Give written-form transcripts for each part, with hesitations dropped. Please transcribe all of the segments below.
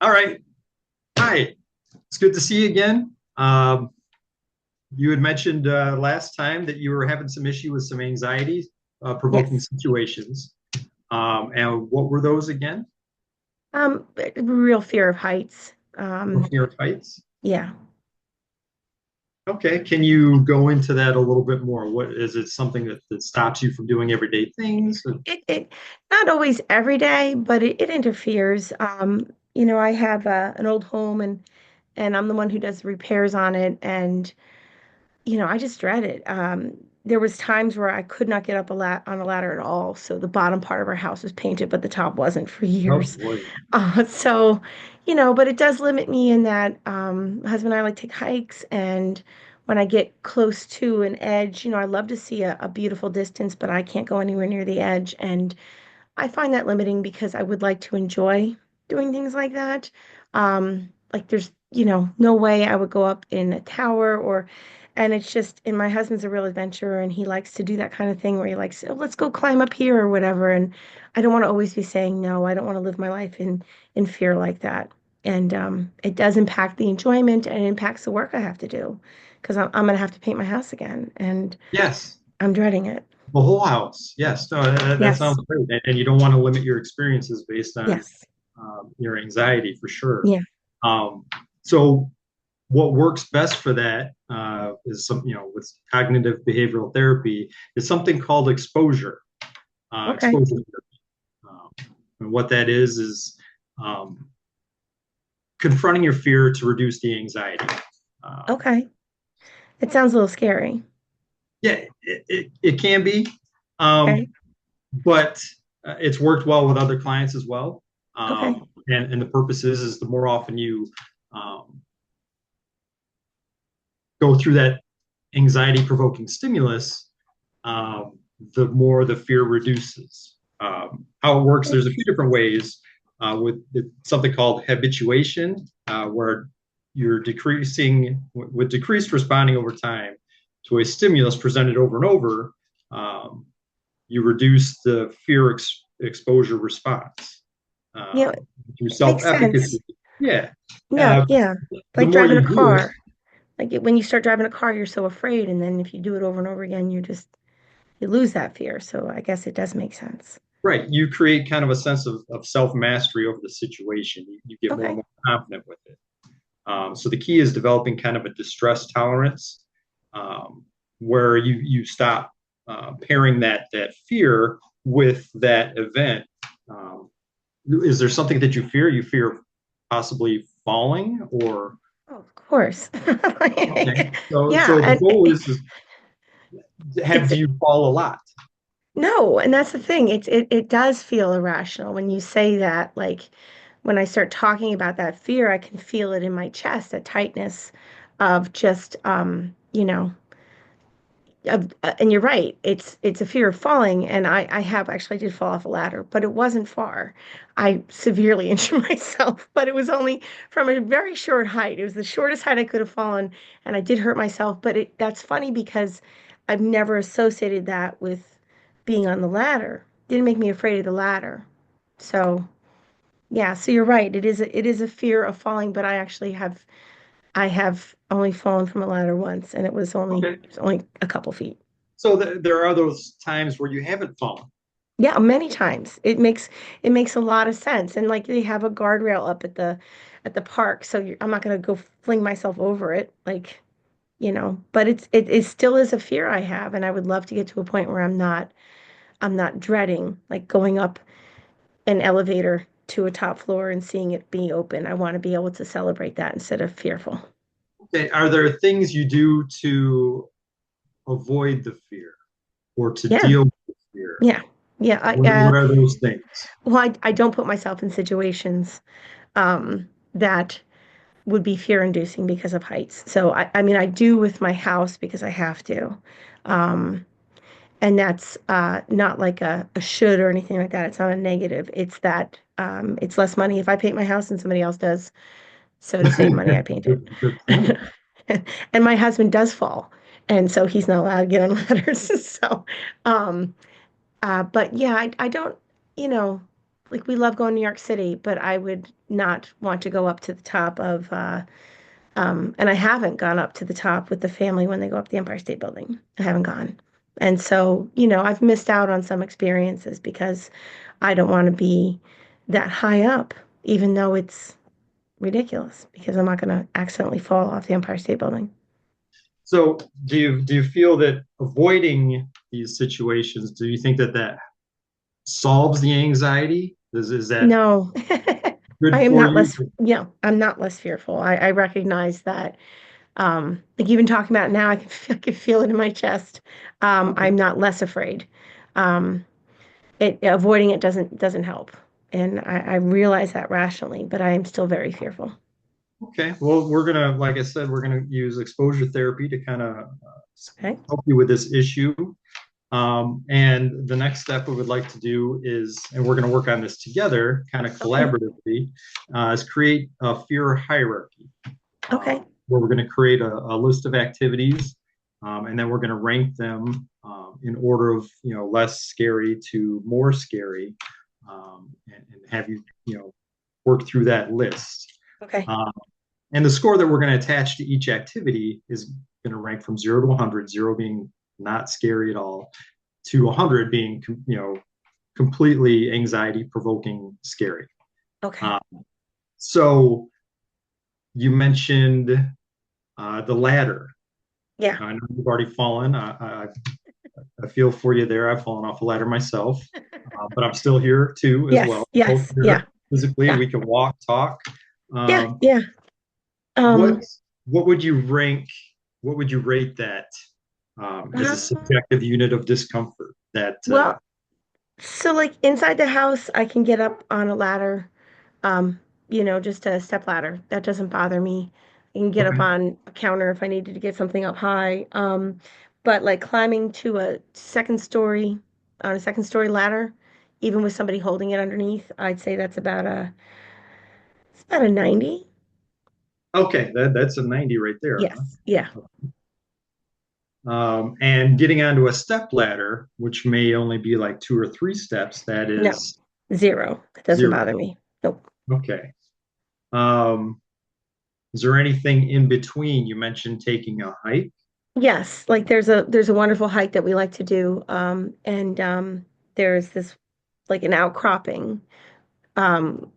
All right. Hi. It's good to see you again. You had mentioned last time that you were having some issue with some anxiety provoking Yes. situations. And what were those again? Real fear of heights. Fear of heights. Yeah. Okay. Can you go into that a little bit more? What is it something that stops you from doing everyday things? It not always every day, but it interferes. I have an old home and I'm the one who does repairs on it, and I just dread it. There was times where I could not get up on a ladder at all, so the bottom part of our house was painted, but the top wasn't for Oh years. boy. So, but it does limit me in that my husband and I like to take hikes, and when I get close to an edge, I love to see a beautiful distance, but I can't go anywhere near the edge. And I find that limiting because I would like to enjoy doing things like that. Like there's, no way I would go up in a tower and it's just, and my husband's a real adventurer and he likes to do that kind of thing where he likes, oh, let's go climb up here or whatever. And I don't want to always be saying no. I don't want to live my life in fear like that. And it does impact the enjoyment and it impacts the work I have to do because I'm going to have to paint my house again and Yes. I'm dreading it. The whole house. Yes. No, that Yes. sounds great. And you don't want to limit your experiences based on Yes. your anxiety for sure. Yeah. Um, so what works best for that is with cognitive behavioral therapy is something called exposure. Okay. Exposure therapy. And what that is um, confronting your fear to reduce the anxiety. Um, Okay. It sounds a little scary. yeah, it can be, um, Okay. but it's worked well with other clients as well. Okay. And the purpose is the more often you um, go through that anxiety provoking stimulus, the more the fear reduces. How it works, there's a few different ways with something called habituation, where you're decreasing, with decreased responding over time to a stimulus presented over and over, um, you reduce the fear exposure response Yeah, through it makes sense. self-efficacy. Yeah. Yeah, Uh, yeah. the Like more driving you a do it, car. When you start driving a car, you're so afraid, and then if you do it over and over again, you lose that fear. So I guess it does make sense. right, you create kind of a sense of self-mastery over the situation. You get more and Okay. more confident with it. So the key is developing kind of a distress tolerance, um, where you stop pairing that fear with that event. Um, is there something that you fear? You fear possibly falling, or Oh, of course. okay? So Yeah, the and goal is have it's do you fall a lot? no, and that's the thing. It does feel irrational when you say that. Like when I start talking about that fear, I can feel it in my chest, a tightness of just and you're right. It's a fear of falling, and I did fall off a ladder, but it wasn't far. I severely injured myself, but it was only from a very short height. It was the shortest height I could have fallen, and I did hurt myself. But that's funny because I've never associated that with being on the ladder. Didn't make me afraid of the ladder. So yeah, so you're right. It is a fear of falling, but I have only fallen from a ladder once, and it was only Okay, it was only a couple feet. so there are those times where you haven't fallen. Yeah, many times. It makes a lot of sense. And like they have a guardrail up at the park, so I'm not gonna go fling myself over it, like, but it still is a fear I have, and I would love to get to a point where I'm not dreading like going up an elevator to a top floor and seeing it being open. I want to be able to celebrate that instead of fearful. Okay, are there things you do to avoid the fear or to Yeah, deal with fear? yeah, yeah. What are those things? Well, I don't put myself in situations that would be fear inducing because of heights. So I mean I do with my house because I have to. Um, and that's not like a should or anything like that. It's not a negative. It's that it's less money if I paint my house than somebody else does. So to save money, I paint it. Good point. And my husband does fall. And so he's not allowed to get on ladders. So, but yeah, I don't, you know. like we love going to New York City, but I would not want to go up to the top of and I haven't gone up to the top with the family when they go up the Empire State Building. I haven't gone. And so, I've missed out on some experiences because I don't want to be that high up, even though it's ridiculous because I'm not going to accidentally fall off the Empire State Building. So do you feel that avoiding these situations, do you think that that solves the anxiety? Is that No, good I am for not you? less, I'm not less fearful. I recognize that, like even talking about it now, I can feel it in my chest. Okay. I'm not less afraid. Um, avoiding it doesn't help. And I realize that rationally, but I am still very fearful. Okay. Well, like I said, we're gonna use exposure therapy to kind of Okay. help you with this issue. And the next step we would like to do is, and we're going to work on this together, kind of Okay. collaboratively, is create a fear hierarchy, Okay. where we're going to create a list of activities, and then we're going to rank them in order of less scary to more scary, and have you work through that list. Okay. Um, and the score that we're going to attach to each activity is going to rank from 0 to 100, 0 being not scary at all, to 100 being, completely anxiety provoking scary. Okay. Um, so you mentioned the ladder. Yeah. I know you've already fallen. I feel for you there. I've fallen off a ladder myself, but I'm still here too, as Yes. well. Both Yes. Yeah. here physically. Yeah. We can walk, talk. Yeah. Um, Yeah. what Um, what would you rank? What would you rate that as a uh, subjective unit of discomfort? That well, so like inside the house, I can get up on a ladder, um, just a step ladder. That doesn't bother me. I can get up okay, on a counter if I needed to get something up high. But like climbing to on a second story ladder, even with somebody holding it underneath, I'd say it's about a 90. okay, that's a 90 right there, huh? Yes. Yeah. And getting onto a step ladder, which may only be like 2 or 3 steps, that No. is 0. That doesn't 0. bother me. Nope. Okay. Um, is there anything in between? You mentioned taking a hike. Yes, like there's a wonderful hike that we like to do, and there's this like an outcropping.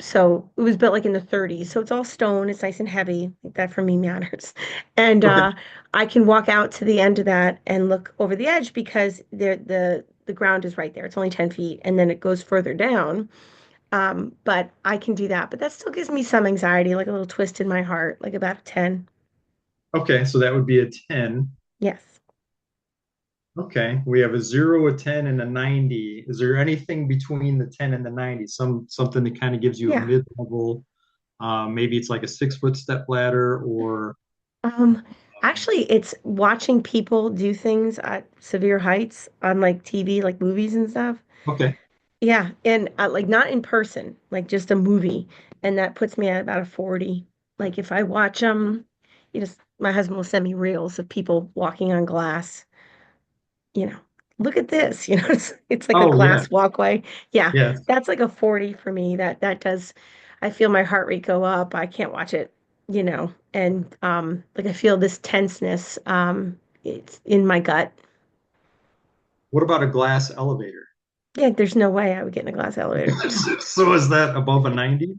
So it was built like in the 30s, so it's all stone. It's nice and heavy. Like that for me matters. And Okay. I can walk out to the end of that and look over the edge because the ground is right there. It's only 10 feet, and then it goes further down. But I can do that. But that still gives me some anxiety, like a little twist in my heart, like about a 10. Okay. So that would be a 10. Yes. Okay. We have a 0, a 10, and a 90. Is there anything between the 10 and the 90? Something that kind of gives you a Yeah. mid-level, maybe it's like a 6 foot step ladder or Um, Actually, it's watching people do things at severe heights on like TV, like movies and stuff. okay. Yeah, and like not in person, like just a movie, and that puts me at about a 40. Like if I watch my husband will send me reels of people walking on glass, you know, look at this, it's like a Oh yeah. glass walkway. Yeah, Yeah. that's like a 40 for me. That does, I feel my heart rate go up. I can't watch it, and like I feel this tenseness, it's in my gut. What about a glass elevator? Yeah, there's no way I would get in a glass elevator. So is that above a 90?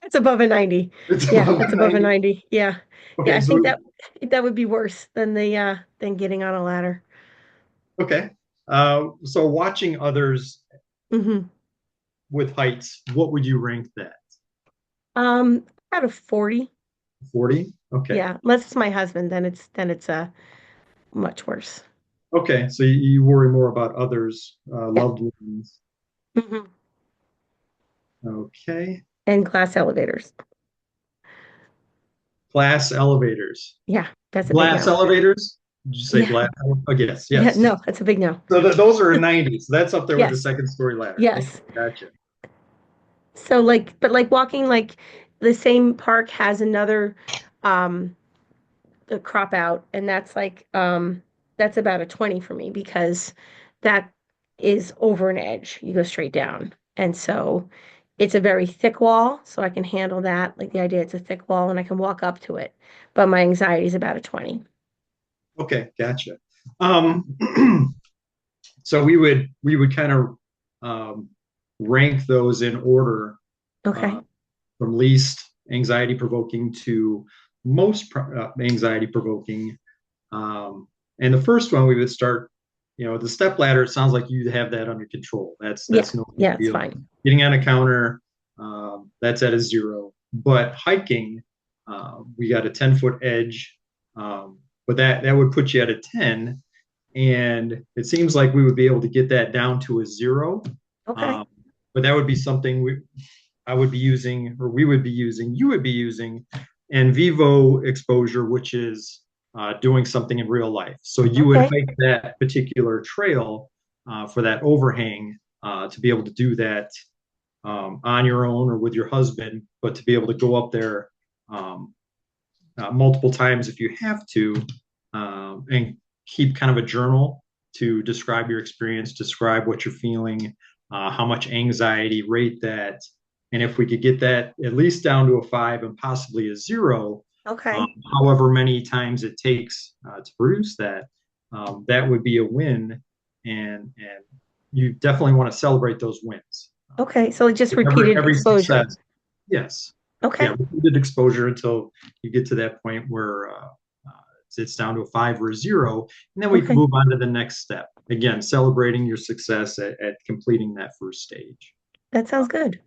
It's above a 90. It's Yeah, above that's a above a 90. 90. Yeah. Yeah, Okay, I think so that would be worse than the than getting on a ladder. okay. So watching others Hmm. with heights, what would you rank that? Out of 40. 40? Okay. Yeah, unless it's my husband, then it's much worse. Okay, so you worry more about others, Yeah. loved ones. Hmm. Okay. And glass elevators. Glass elevators. Yeah, that's a big Glass no. elevators? Did you say Yeah. glass? Oh, yes, Yeah, yes. no, that's a big no. So those are 90. So that's up there with the Yes. second story ladder. Okay, Yes. gotcha. So like but like walking like the same park has another um a crop out, and that's about a 20 for me because that is over an edge. You go straight down. And so It's a very thick wall, so I can handle that. Like the idea it's a thick wall and I can walk up to it. But my anxiety is about a 20. Okay, gotcha. Um, so we would kind of rank those in order Okay. uh, from least anxiety provoking to most anxiety provoking. And the first one we would start, the step ladder. It sounds like you have that under control. That's Yeah. that's no big Yeah, it's deal. fine. Getting on a counter, that's at a 0. But hiking, we got a 10-foot edge, but that would put you at a 10. And it seems like we would be able to get that down to a 0. Okay. Um, but that would be something I would be using, or we would be using, you would be using, and vivo exposure, which is doing something in real life. So you would Okay. hike that particular trail for that overhang to be able to do that on your own or with your husband, but to be able to go up there um, multiple times if you have to, and keep kind of a journal to describe your experience, describe what you're feeling, how much anxiety, rate that. And if we could get that at least down to a 5 and possibly a 0, um, Okay. however many times it takes to produce that, that would be a win. And you definitely want to celebrate those wins. Okay. So like just Every repeated every exposure. success, yes, yeah, Okay. repeated exposure until you get to that point where it's down to a 5 or a 0, and then we can Okay. move on to the next step. Again, celebrating your success at completing that first stage. That sounds good.